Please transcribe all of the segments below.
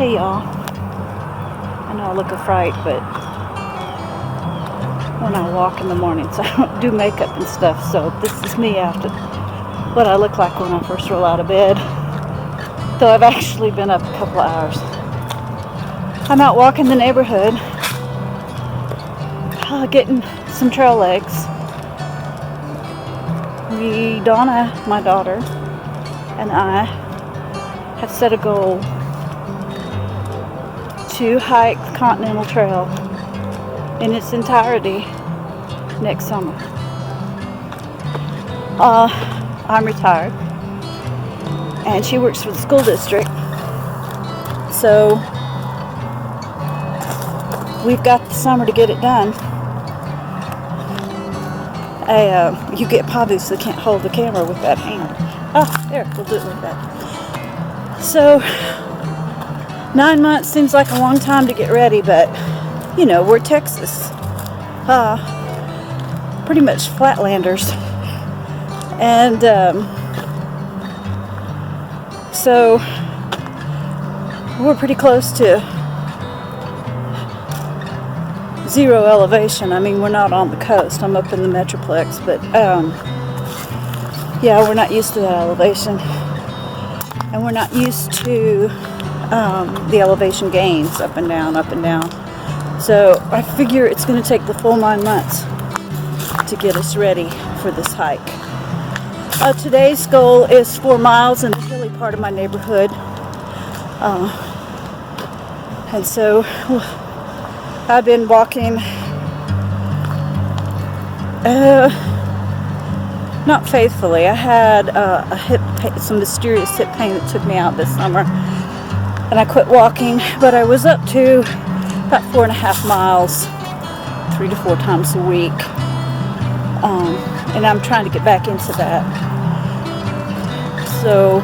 Hey y'all, I know I look a fright, but when I walk in the mornings I don't do makeup and stuff, so this is me after what I look like when I first roll out of bed, though I've actually been up a couple of hours. I'm out walking the neighborhood, getting some trail legs. Donna, my daughter, and I have set a goal to hike the Continental Trail in its entirety next summer. I'm retired, and she works for the school district, so we've got the summer to get it done. You obviously can't hold the camera with that hand. There, we'll do it like that. So 9 months seems like a long time to get ready, but you know, we're Texas, pretty much flatlanders, and so we're pretty close to zero elevation. I mean, we're not on the coast. I'm up in the Metroplex, but yeah, we're not used to that elevation, and we're not used to the elevation gains up and down, up and down. So I figure it's going to take the full 9 months to get us ready for this hike. Today's goal is 4 miles in the hilly part of my neighborhood, and so I've been walking, not faithfully. I had some mysterious hip pain that took me out this summer, and I quit walking, but I was up to about 4.5 miles, 3 to 4 times a week, and I'm trying to get back into that. So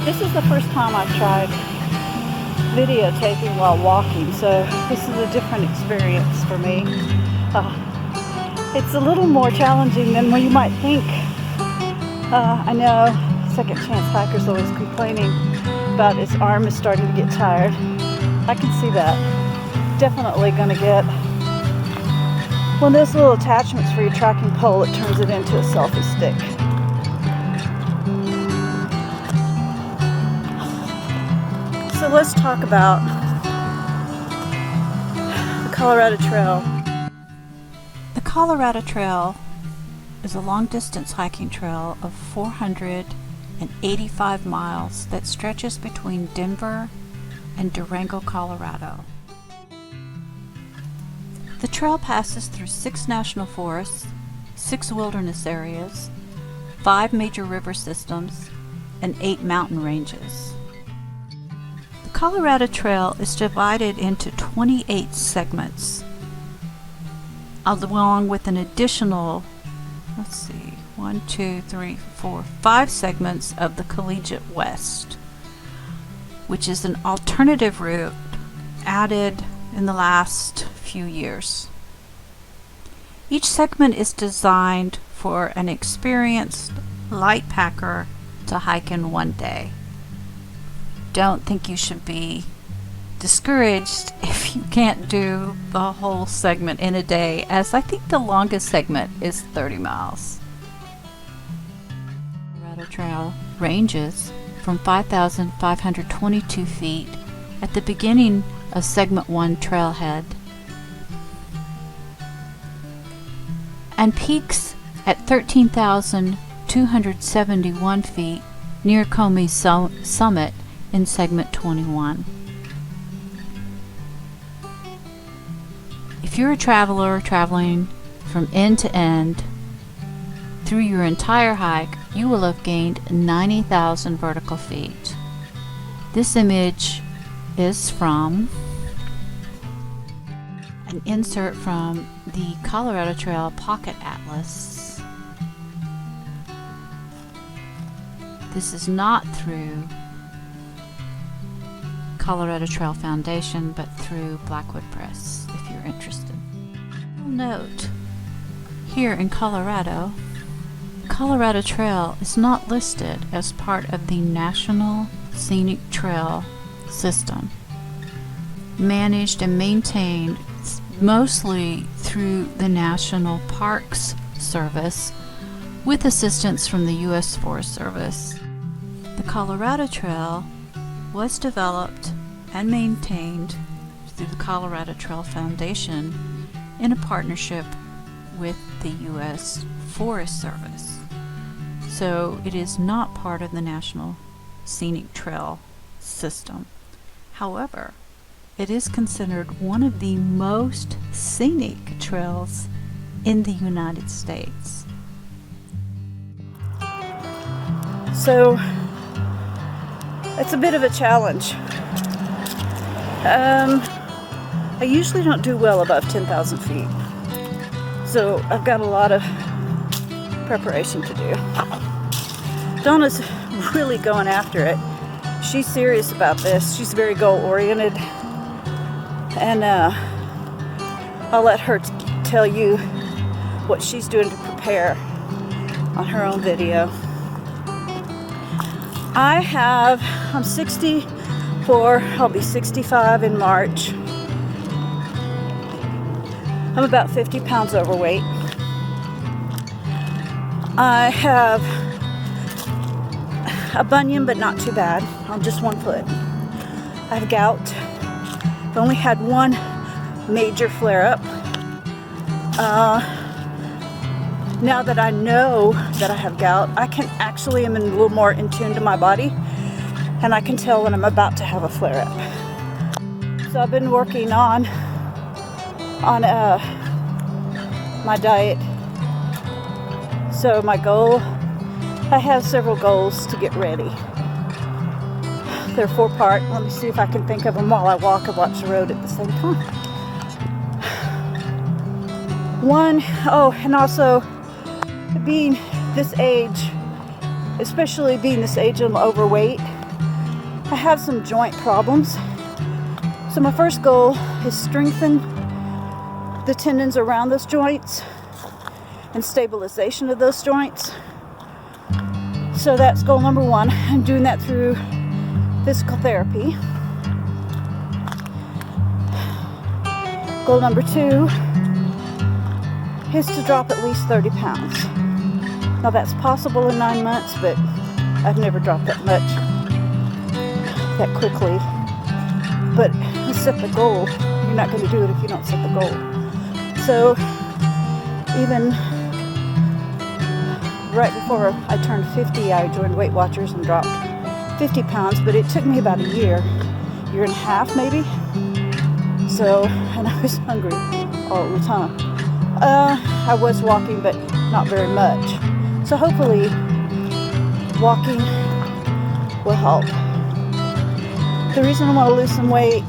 this is the first time I've tried videotaping while walking, so this is a different experience for me. It's a little more challenging than what you might think. I know second chance hikers always complaining about his arm is starting to get tired. I can see that. Definitely gonna get one of those little attachments for your tracking pole that turns it into a selfie stick. So let's talk about the Colorado Trail. The Colorado Trail is a long-distance hiking trail of 485 miles that stretches between Denver and Durango, Colorado. The trail passes through 6 national forests, 6 wilderness areas, 5 major river systems, and 8 mountain ranges. The Colorado Trail is divided into 28 segments, along with an additional, 5 segments of the Collegiate West, which is an alternative route added in the last few years. Each segment is designed for an experienced light packer to hike in one day. Don't think you should be discouraged if you can't do the whole segment in a day, as I think the longest segment is 30 miles. The Colorado Trail ranges from 5,522 feet at the beginning of Segment 1 trailhead and peaks at 13,271 feet near Comey's summit in Segment 21. If you're a traveler traveling from end to end through your entire hike, you will have gained 90,000 vertical feet. This image is from an insert from the Colorado Trail Pocket Atlas. This is not through Colorado Trail Foundation, but through Blackwood Press, if you're interested. You'll note, here in Colorado, Colorado Trail is not listed as part of the National Scenic Trail System, managed and maintained mostly through the National Parks Service with assistance from the U.S. Forest Service. The Colorado Trail was developed and maintained through the Colorado Trail Foundation in a partnership with the U.S. Forest Service. So it is not part of the National Scenic Trail System. However, it is considered one of the most scenic trails in the United States. So it's a bit of a challenge. I usually don't do well above 10,000 feet. So I've got a lot of preparation to do. Donna's really going after it. She's serious about this. She's very goal-oriented. And I'll let her tell you what she's doing to prepare on her own video. I'm 64, I'll be 65 in March. I'm about 50 pounds overweight. I have a bunion, but not too bad, on just one foot. I have gout. I've only had one major flare-up. Now that I know that I have gout, I can actually am a little more in tune to my body, and I can tell when I'm about to have a flare-up. So I've been working on my diet. So my goal, I have several goals to get ready. They're 4-part. Let me see if I can think of them while I walk and watch the road at the same time. And also being this age, especially being this age and overweight, I have some joint problems. So my first goal is strengthen the tendons around those joints and stabilization of those joints. So that's goal number 1. I'm doing that through physical therapy. Goal number 2 is to drop at least 30 pounds. Now that's possible in 9 months, but I've never dropped that much that quickly. But set the goal. You're not going to do it if you don't set the goal. So even right before I turned 50, I joined Weight Watchers and dropped 50 pounds, but it took me about a year and a half maybe. So, and I was hungry all the time. I was walking, but not very much. So hopefully walking will help. The reason I want to lose some weight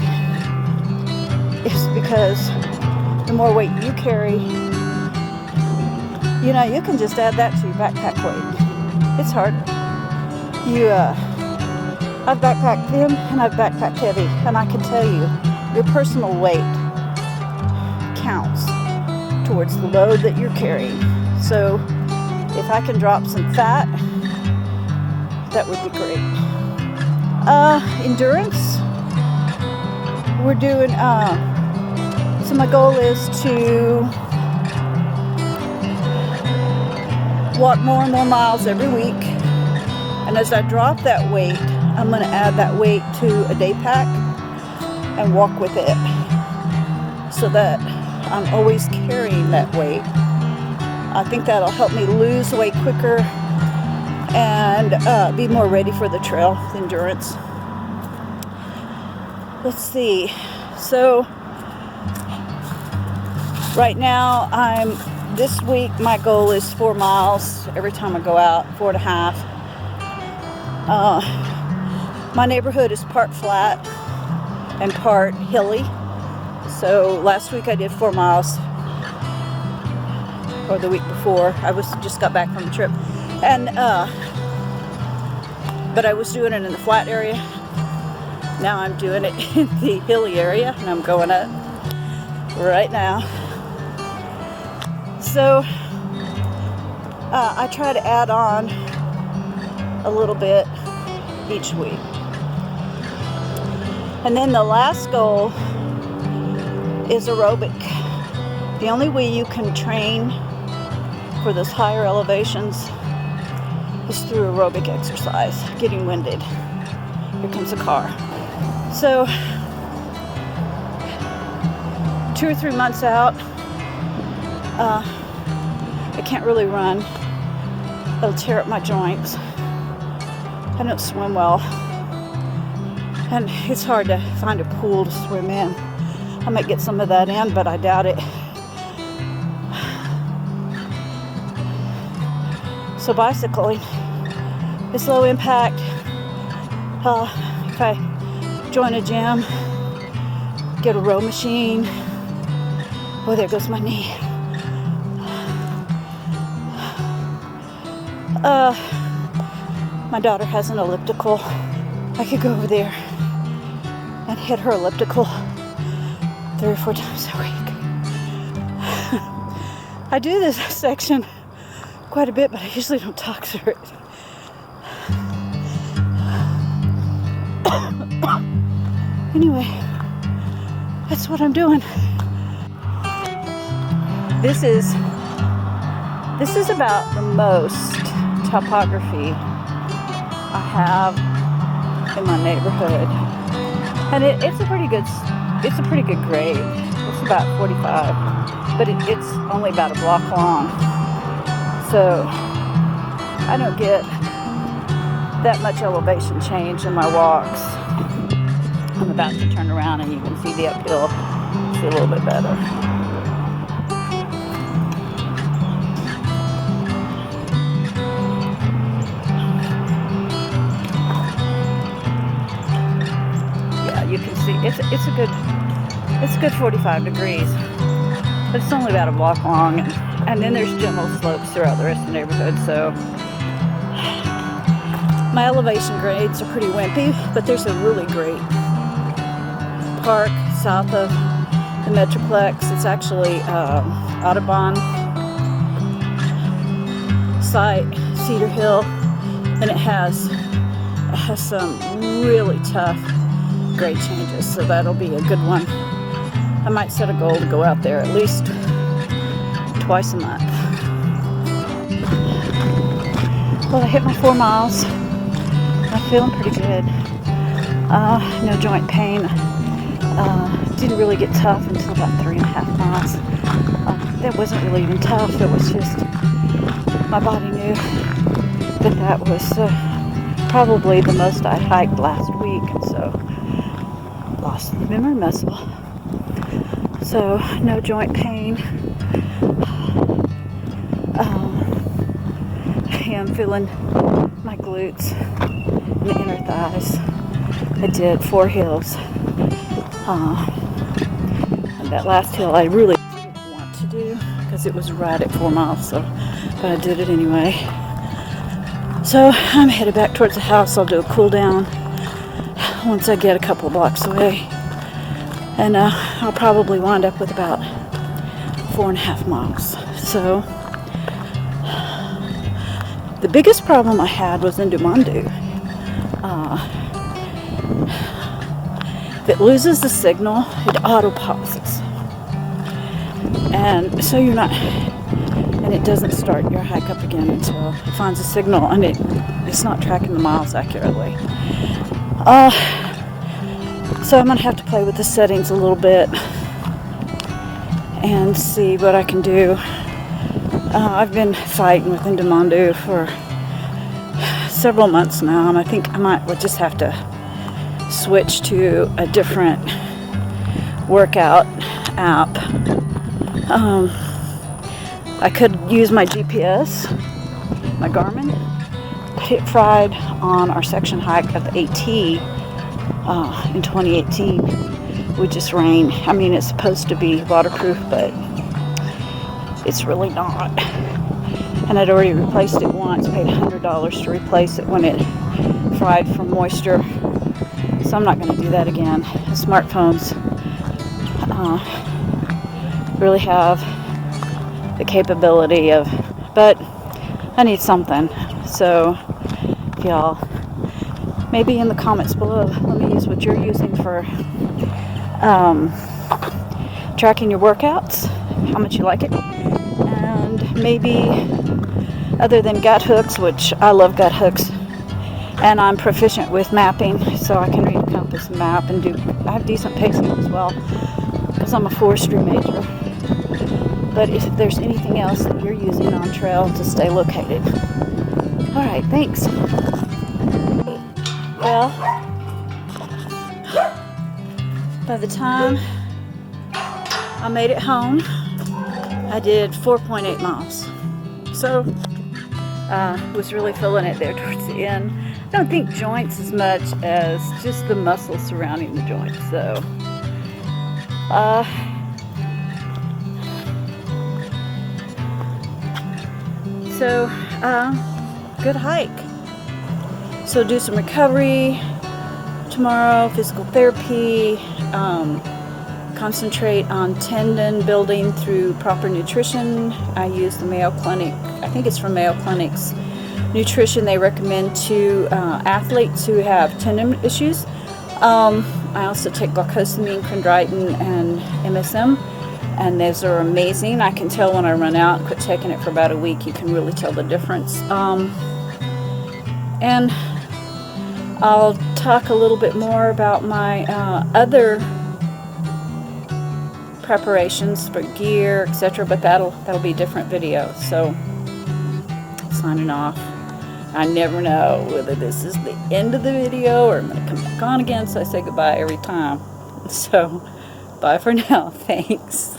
is because the more weight you carry, you can just add that to your backpack weight. It's hard. I've backpacked thin and I've backpacked heavy, and I can tell you, your personal weight counts towards the load that you're carrying. So if I can drop some fat, that would be great. Endurance, we're doing, so my goal is to walk more and more miles every week. And as I drop that weight, I'm going to add that weight to a day pack and walk with it so that I'm always carrying that weight. I think that'll help me lose weight quicker and be more ready for the trail, the endurance. Let's see. So right now this week my goal is 4 miles every time I go out, 4.5. My neighborhood is part flat and part hilly. So last week I did 4 miles, or the week before. I just got back from the trip, and but I was doing it in the flat area. Now I'm doing it in the hilly area, and I'm going up right now. So I try to add on a little bit each week. And then the last goal is aerobic. The only way you can train for those higher elevations is through aerobic exercise. Getting winded. Here comes a car. So 2 or 3 months out, I can't really run. It'll tear up my joints. I don't swim well. And it's hard to find a pool to swim in. I might get some of that in, but I doubt it. So bicycling is low impact. If I join a gym, get a row machine. Oh, there goes my knee. My daughter has an elliptical. I could go over there and hit her elliptical 3 or 4 times a week. I do this section quite a bit, but I usually don't talk through it. Anyway, that's what I'm doing. This is about the most topography I have in my neighborhood, and it's a pretty good grade. It's about 45, but it's only about a block long, so I don't get that much elevation change in my walks. I'm about to turn around and you can see the uphill. See a little bit better. You can see it's a good 45 degrees, but it's only about a block long, and then there's gentle slopes throughout the rest of the neighborhood. So my elevation grades are pretty wimpy, but there's a really great park south of the Metroplex. It's actually Audubon site, Cedar Hill, and it has some really tough grade changes, so that'll be a good one. I might set a goal to go out there at least twice a month. Well, I hit my 4 miles. I'm feeling pretty good. No joint pain. Didn't really get tough until about 3.5 miles. That wasn't really even tough. It was just my body knew that was probably the most I hiked last week, and so lost memory muscle. So no joint pain. I am feeling my glutes and the inner thighs. I did 4 hills. And that last hill I really didn't want to do because it was right at 4 miles, but I did it anyway. So I'm headed back towards the house. I'll do a cool down once I get a couple of blocks away, and I'll probably wind up with about 4.5 miles. So the biggest problem I had was in Dumandu. If it loses the signal, it auto pauses, and so it doesn't start your hike up again until it finds a signal, and it's not tracking the miles accurately. So I'm gonna have to play with the settings a little bit and see what I can do. I've been fighting with Indomandu for several months now, and I think I might just have to switch to a different workout app. I could use my GPS, my Garmin. It fried on our section hike of the AT in 2018. We just rained. I mean, it's supposed to be waterproof, but it's really not. And I'd already replaced it once, paid $100 to replace it when it fried from moisture. So I'm not going to do that again. The smartphones really have the capability of, but I need something. So if y'all, maybe in the comments below, let me use what you're using for tracking your workouts, how much you like it, and maybe other than gut hooks, which I love gut hooks, and I'm proficient with mapping, so I can read a compass map and I have decent pacing as well, because I'm a forestry major. But if there's anything else that you're using on trail to stay located. All right, thanks. Well, by the time I made it home, I did 4.8 miles. So, was really feeling it there towards the end. I don't think joints as much as just the muscles surrounding the joints. So, good hike. So do some recovery tomorrow, physical therapy, concentrate on tendon building through proper nutrition. I use the Mayo Clinic, I think it's from Mayo Clinic's nutrition they recommend to athletes who have tendon issues. I also take glucosamine, chondroitin, and MSM, and those are amazing. I can tell when I run out and quit taking it for about a week. You can really tell the difference. And I'll talk a little bit more about my other preparations for gear, etc., but that'll be a different video. So, signing off. I never know whether this is the end of the video or I'm going to come back on again, so I say goodbye every time. So, bye for now. Thanks.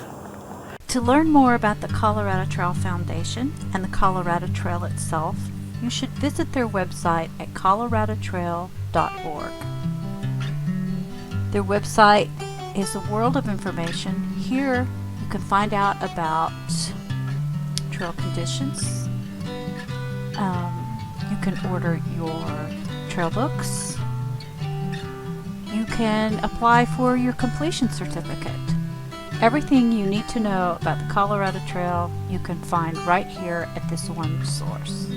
To learn more about the Colorado Trail Foundation and the Colorado Trail itself, you should visit their website at coloradotrail.org. Their website is a world of information. Here you can find out about trail conditions. You can order your trail books. You can apply for your completion certificate. Everything you need to know about the Colorado Trail you can find right here at this one source.